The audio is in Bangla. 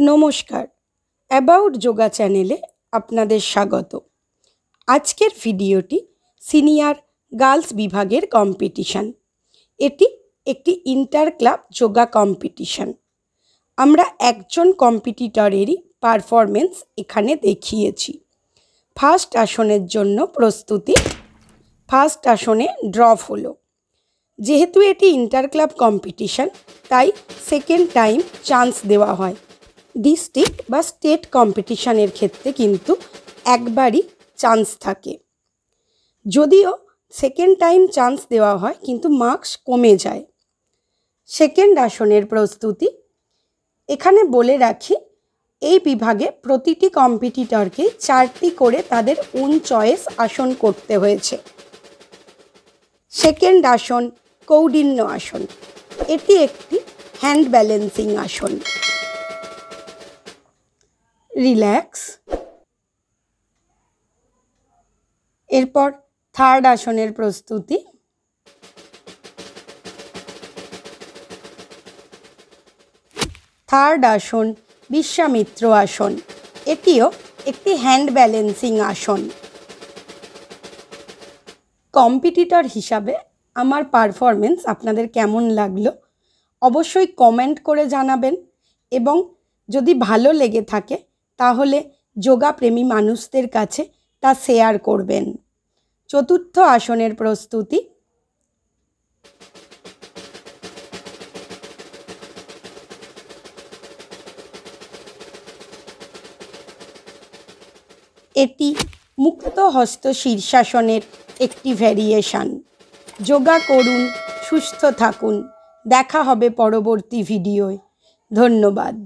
নমস্কার, অ্যাবাউট যোগা চ্যানেলে আপনাদের স্বাগত। আজকের ভিডিওটি সিনিয়র গার্লস বিভাগের কম্পিটিশান। এটি একটি ইন্টার ক্লাব যোগা কম্পিটিশান। আমরা একজন কম্পিটিটরেরই পারফরমেন্স এখানে দেখিয়েছি। ফার্স্ট আসনের জন্য প্রস্তুতি। ফার্স্ট আসনে ড্রপ হলো। যেহেতু এটি ইন্টার ক্লাব কম্পিটিশান, তাই সেকেন্ড টাইম চান্স দেওয়া হয়। ডিস্ট্রিক্ট বা স্টেট কম্পিটিশানের ক্ষেত্রে কিন্তু একবারই চান্স থাকে। যদিও সেকেন্ড টাইম চান্স দেওয়া হয়, কিন্তু মার্কস কমে যায়। সেকেন্ড আসনের প্রস্তুতি। এখানে বলে রাখি, এই বিভাগে প্রতিটি কম্পিটিটরকে 4টি করে তাদের ওন চয়েস আসন করতে হয়েছে। সেকেন্ড আসন কৌডিন্য আসন। এটি একটি হ্যান্ড ব্যালেন্সিং আসন। রিল্যাক্স। এরপর থার্ড আসনের প্রস্তুতি। থার্ড আসন বিশ্বামিত্র আসন। এটিও একটি হ্যান্ড ব্যালেন্সিং আসন। কম্পিটিটর হিসাবে আমার পারফরমেন্স আপনাদের কেমন লাগলো অবশ্যই কমেন্ট করে জানাবেন, এবং যদি ভালো লেগে থাকে তাহলে যোগাপ্রেমী মানুষদের কাছে তা শেয়ার করবেন। চতুর্থ আসনের প্রস্তুতি। এটি মুক্ত হস্ত শীর্ষাসনের একটি ভ্যারিয়েশন। যোগা করুন, সুস্থ থাকুন। দেখা হবে পরবর্তী ভিডিওয়। ধন্যবাদ।